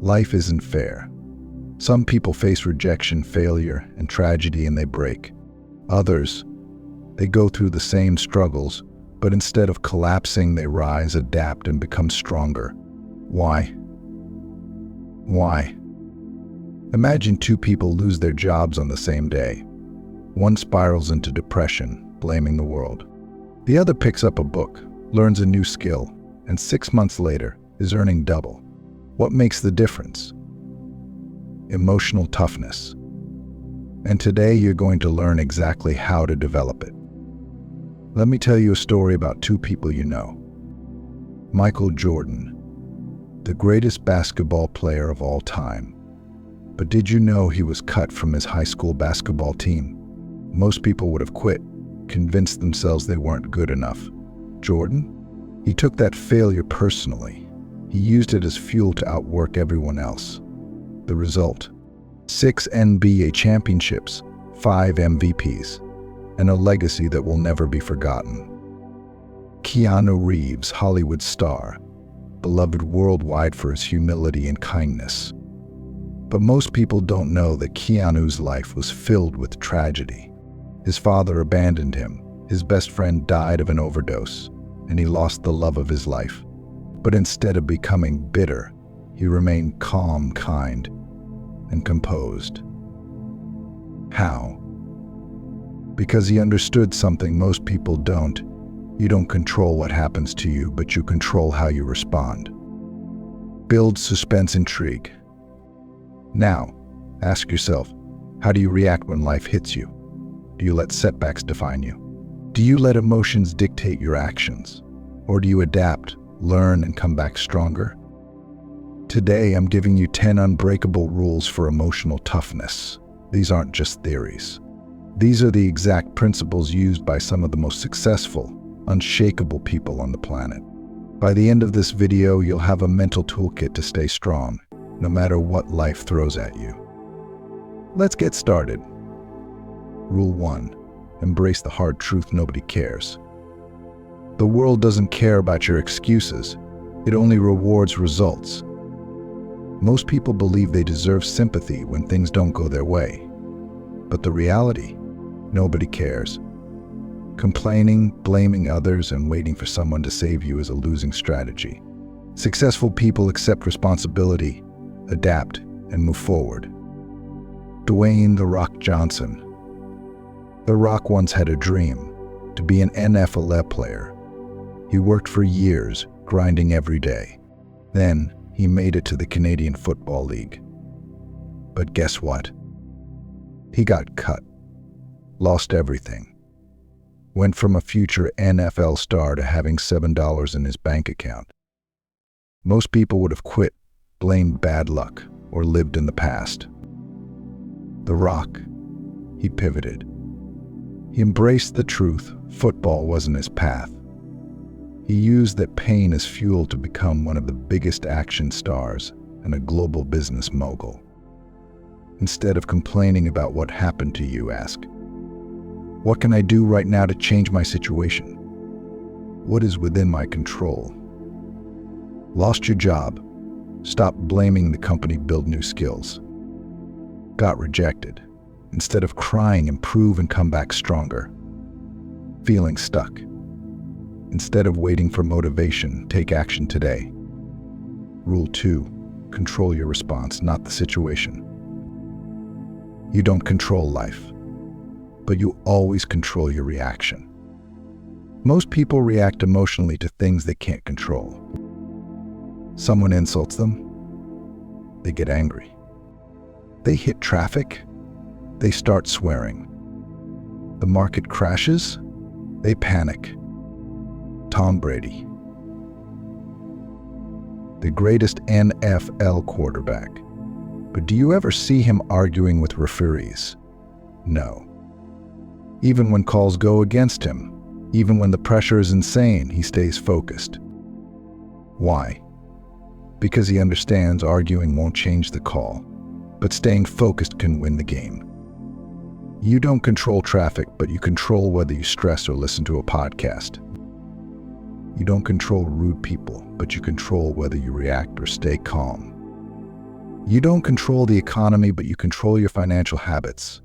Life isn't fair. Some people face rejection, failure, and tragedy and they break. Others, they go through the same struggles, but instead of collapsing, they rise, adapt, and become stronger. Why? Why? Imagine two people lose their jobs on the same day. One spirals into depression, blaming the world. The other picks up a book, learns a new skill, and 6 months later is earning double. What makes the difference? Emotional toughness. And today you're going to learn exactly how to develop it. Let me tell you a story about two people you know. Michael Jordan, the greatest basketball player of all time. But did you know he was cut from his high school basketball team? Most people would have quit, convinced themselves they weren't good enough. Jordan? He took that failure personally. He used it as fuel to outwork everyone else. The result? 6 NBA championships, 5 MVPs, and a legacy that will never be forgotten. Keanu Reeves, Hollywood star, beloved worldwide for his humility and kindness. But most people don't know that Keanu's life was filled with tragedy. His father abandoned him, his best friend died of an overdose, and he lost the love of his life. But instead of becoming bitter, he remained calm, kind, and composed. How? Because he understood something most people don't. You don't control what happens to you, but you control how you respond. Build suspense, intrigue. Now, ask yourself, how do you react when life hits you? Do you let setbacks define you? Do you let emotions dictate your actions? Or do you adapt, learn, and come back stronger? Today, I'm giving you 10 unbreakable rules for emotional toughness. These aren't just theories. These are the exact principles used by some of the most successful, unshakable people on the planet. By the end of this video, you'll have a mental toolkit to stay strong, no matter what life throws at you. Let's get started. Rule 1. Embrace the hard truth: nobody cares. The world doesn't care about your excuses. It only rewards results. Most people believe they deserve sympathy when things don't go their way. But the reality? Nobody cares. Complaining, blaming others, and waiting for someone to save you is a losing strategy. Successful people accept responsibility, adapt, and move forward. Dwayne "The Rock" Johnson. The Rock once had a dream, to be an NFL player. He worked for years, grinding every day. Then, he made it to the Canadian Football League. But guess what? He got cut. Lost everything. Went from a future NFL star to having $7 in his bank account. Most people would have quit, blamed bad luck, or lived in the past. The Rock, he pivoted. He embraced the truth. Football wasn't his path. He used that pain as fuel to become one of the biggest action stars and a global business mogul. Instead of complaining about what happened to you, ask, what can I do right now to change my situation? What is within my control? Lost your job? Stop blaming the company, build new skills. Got rejected? Instead of crying, improve and come back stronger. Feeling stuck? Instead of waiting for motivation, take action today. Rule 2. Control your response, not the situation. You don't control life, but you always control your reaction. Most people react emotionally to things they can't control. Someone insults them, they get angry. They hit traffic, they start swearing. The market crashes, they panic. Tom Brady, the greatest NFL quarterback. But do you ever see him arguing with referees? No. Even when calls go against him, even when the pressure is insane, he stays focused. Why? Because he understands arguing won't change the call, but staying focused can win the game. You don't control traffic, but you control whether you stress or listen to a podcast. You don't control rude people, but you control whether you react or stay calm. You don't control the economy, but you control your financial habits.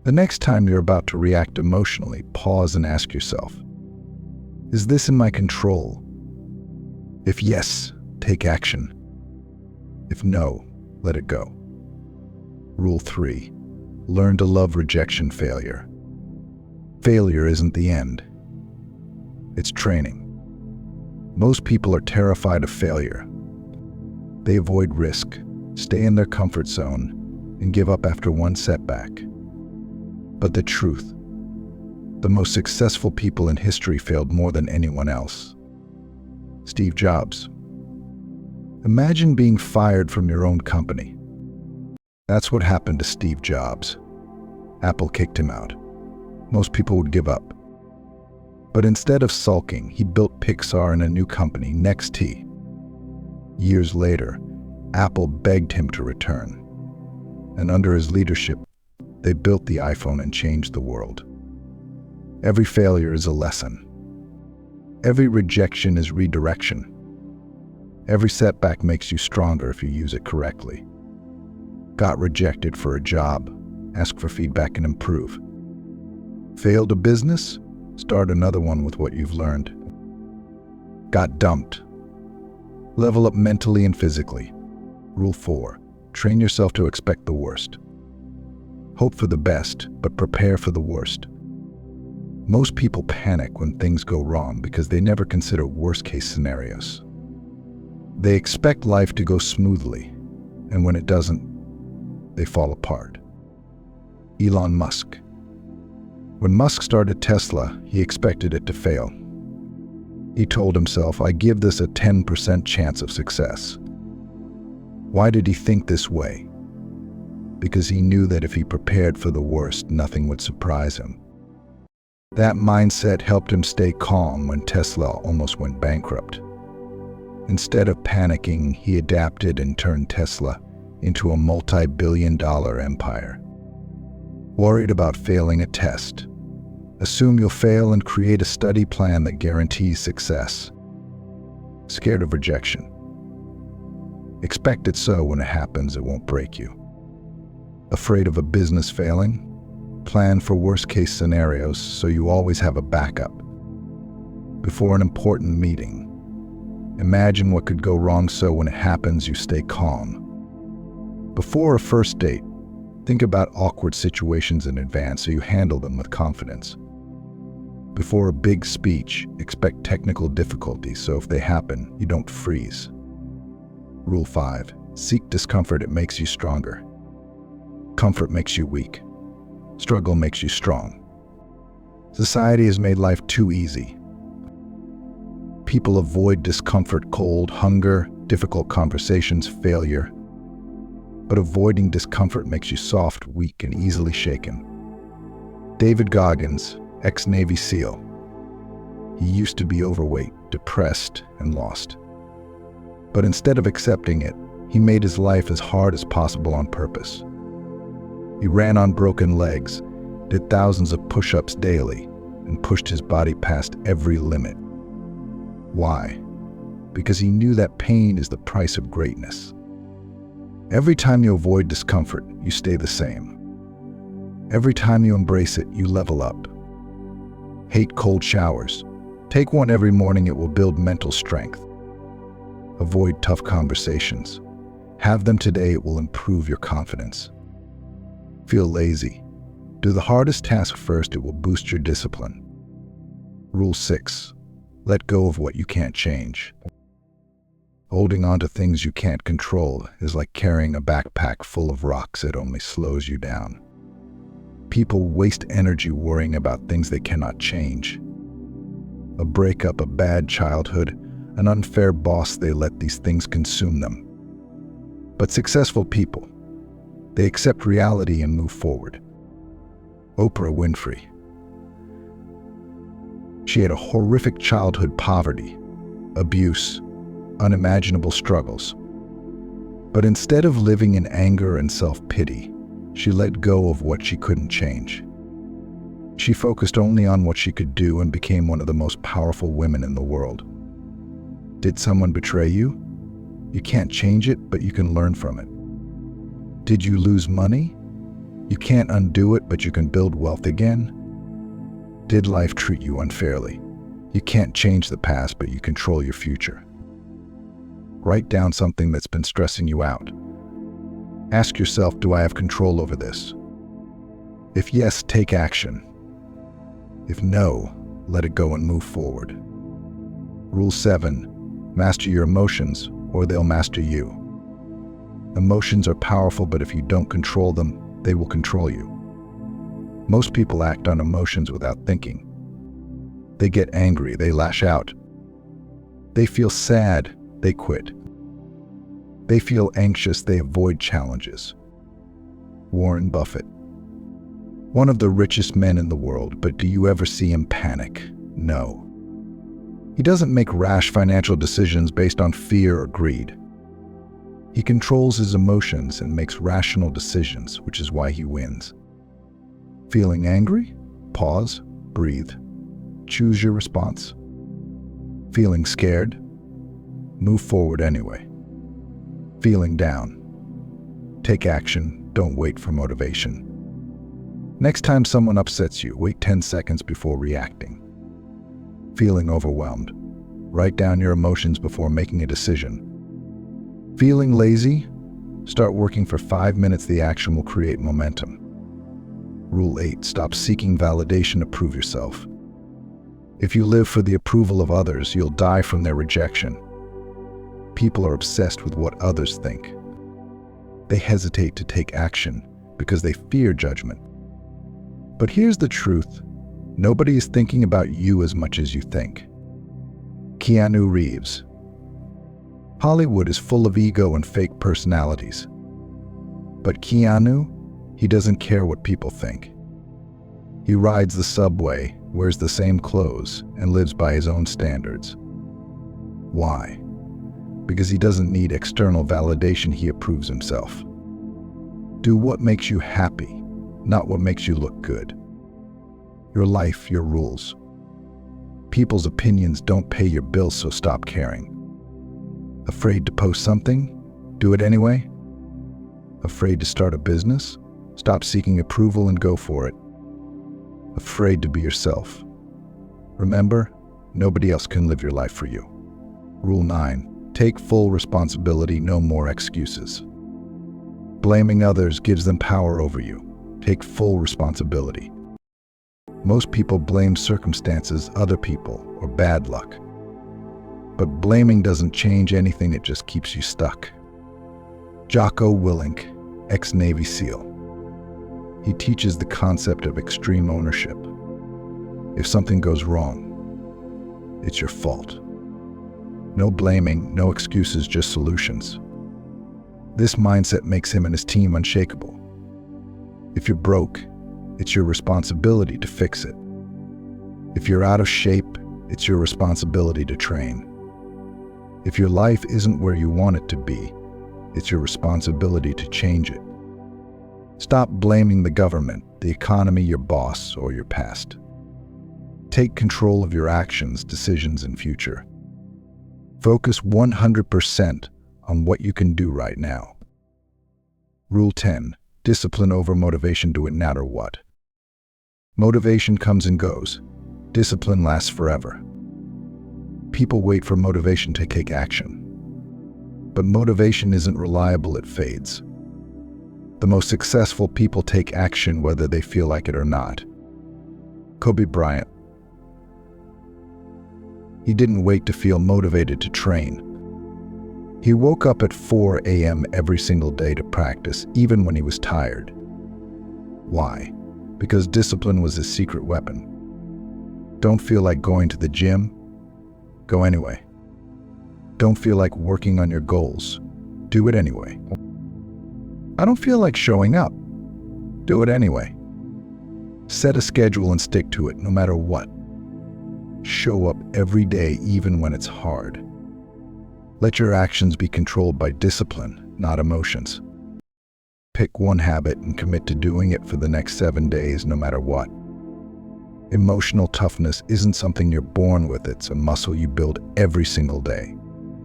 The next time you're about to react emotionally, pause and ask yourself, is this in my control? If yes, take action. If no, let it go. Rule 3. Learn to love rejection failure. Failure isn't the end. It's training. Most people are terrified of failure. They avoid risk, stay in their comfort zone, and give up after one setback. But the truth, the most successful people in history failed more than anyone else. Steve Jobs. Imagine being fired from your own company. That's what happened to Steve Jobs. Apple kicked him out. Most people would give up. But instead of sulking, he built Pixar and a new company, NXT. Years later, Apple begged him to return. And under his leadership, they built the iPhone and changed the world. Every failure is a lesson. Every rejection is redirection. Every setback makes you stronger if you use it correctly. Got rejected for a job? Ask for feedback and improve. Failed a business? Start another one with what you've learned. Got dumped? Level up mentally and physically. Rule 4. Train yourself to expect the worst. Hope for the best, but prepare for the worst. Most people panic when things go wrong because they never consider worst-case scenarios. They expect life to go smoothly, and when it doesn't, they fall apart. Elon Musk. When Musk started Tesla, he expected it to fail. He told himself, I give this a 10% chance of success. Why did he think this way? Because he knew that if he prepared for the worst, nothing would surprise him. That mindset helped him stay calm when Tesla almost went bankrupt. Instead of panicking, he adapted and turned Tesla into a multi-billion-dollar empire. Worried about failing a test? Assume you'll fail and create a study plan that guarantees success. Scared of rejection? Expect it so when it happens, it won't break you. Afraid of a business failing? Plan for worst-case scenarios so you always have a backup. Before an important meeting, imagine what could go wrong so when it happens, you stay calm. Before a first date, think about awkward situations in advance so you handle them with confidence. Before a big speech, expect technical difficulties so if they happen, you don't freeze. Rule 5. Seek discomfort, it makes you stronger. Comfort makes you weak. Struggle makes you strong. Society has made life too easy. People avoid discomfort, cold, hunger, difficult conversations, failure. But avoiding discomfort makes you soft, weak, and easily shaken. David Goggins, ex-Navy SEAL. He used to be overweight, depressed, and lost. But instead of accepting it, he made his life as hard as possible on purpose. He ran on broken legs, did thousands of push-ups daily, and pushed his body past every limit. Why? Because he knew that pain is the price of greatness. Every time you avoid discomfort, you stay the same. Every time you embrace it, you level up. Hate cold showers. Take one every morning, it will build mental strength. Avoid tough conversations. Have them today, it will improve your confidence. Feel lazy. Do the hardest task first, it will boost your discipline. Rule 6. Let go of what you can't change. Holding on to things you can't control is like carrying a backpack full of rocks. It only slows you down. People waste energy worrying about things they cannot change. A breakup, a bad childhood, an unfair boss, they let these things consume them. But successful people, they accept reality and move forward. Oprah Winfrey. She had a horrific childhood, poverty, abuse, unimaginable struggles. But instead of living in anger and self-pity, she let go of what she couldn't change. She focused only on what she could do and became one of the most powerful women in the world. Did someone betray you? You can't change it, but you can learn from it. Did you lose money? You can't undo it, but you can build wealth again. Did life treat you unfairly? You can't change the past, but you control your future. Write down something that's been stressing you out. Ask yourself, do I have control over this? If yes, take action. If no, let it go and move forward. Rule 7, master your emotions or they'll master you. Emotions are powerful, but if you don't control them, they will control you. Most people act on emotions without thinking. They get angry, they lash out. They feel sad, they quit. They feel anxious, they avoid challenges. Warren Buffett. One of the richest men in the world, but do you ever see him panic? No. He doesn't make rash financial decisions based on fear or greed. He controls his emotions and makes rational decisions, which is why he wins. Feeling angry? Pause, breathe. Choose your response. Feeling scared? Move forward anyway. Feeling down? Take action, don't wait for motivation. Next time someone upsets you, wait 10 seconds before reacting. Feeling overwhelmed? Write down your emotions before making a decision. Feeling lazy? Start working for 5 minutes, the action will create momentum. Rule 8, stop seeking validation to prove yourself. If you live for the approval of others, you'll die from their rejection. People are obsessed with what others think. They hesitate to take action because they fear judgment. But here's the truth. Nobody is thinking about you as much as you think. Keanu Reeves. Hollywood is full of ego and fake personalities. But Keanu, he doesn't care what people think. He rides the subway, wears the same clothes, and lives by his own standards. Why? Because he doesn't need external validation, he approves himself. Do what makes you happy, not what makes you look good. Your life, your rules. People's opinions don't pay your bills, so stop caring. Afraid to post something? Do it anyway. Afraid to start a business? Stop seeking approval and go for it. Afraid to be yourself? Remember, nobody else can live your life for you. Rule 9, take full responsibility, no more excuses. Blaming others gives them power over you. Take full responsibility. Most people blame circumstances, other people, or bad luck. But blaming doesn't change anything, it just keeps you stuck. Jocko Willink, ex-Navy SEAL. He teaches the concept of extreme ownership. If something goes wrong, it's your fault. No blaming, no excuses, just solutions. This mindset makes him and his team unshakable. If you're broke, it's your responsibility to fix it. If you're out of shape, it's your responsibility to train. If your life isn't where you want it to be, it's your responsibility to change it. Stop blaming the government, the economy, your boss, or your past. Take control of your actions, decisions, and future. Focus 100% on what you can do right now. Rule 10. Discipline over motivation. Do it no matter what. Motivation comes and goes. Discipline lasts forever. People wait for motivation to take action. But motivation isn't reliable, it fades. The most successful people take action whether they feel like it or not. Kobe Bryant. He didn't wait to feel motivated to train. He woke up at 4 a.m. every single day to practice, even when he was tired. Why? Because discipline was his secret weapon. Don't feel like going to the gym? Go anyway. Don't feel like working on your goals? Do it anyway. I don't feel like showing up? Do it anyway. Set a schedule and stick to it no matter what. Show up every day even when it's hard. Let your actions be controlled by discipline, not emotions. Pick one habit and commit to doing it for the next 7 days no matter what. Emotional toughness isn't something you're born with, it's a muscle you build every single day.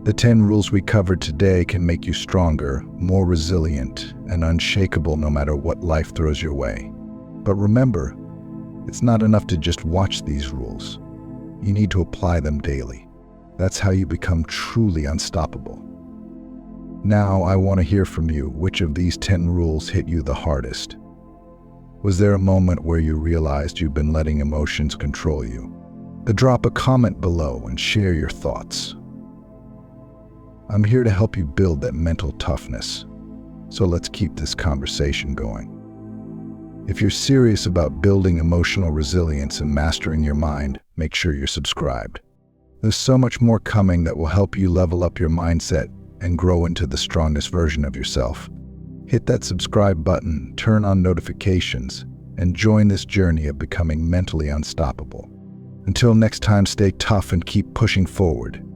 The 10 rules we covered today can make you stronger, more resilient, and unshakable no matter what life throws your way. But remember, it's not enough to just watch these rules. You need to apply them daily. That's how you become truly unstoppable. Now, I want to hear from you. Which of these 10 rules hit you the hardest? Was there a moment where you realized you've been letting emotions control you? Drop a comment below and share your thoughts. I'm here to help you build that mental toughness, so let's keep this conversation going. If you're serious about building emotional resilience and mastering your mind, make sure you're subscribed. There's so much more coming that will help you level up your mindset and grow into the strongest version of yourself. Hit that subscribe button, turn on notifications, and join this journey of becoming mentally unstoppable. Until next time, stay tough and keep pushing forward.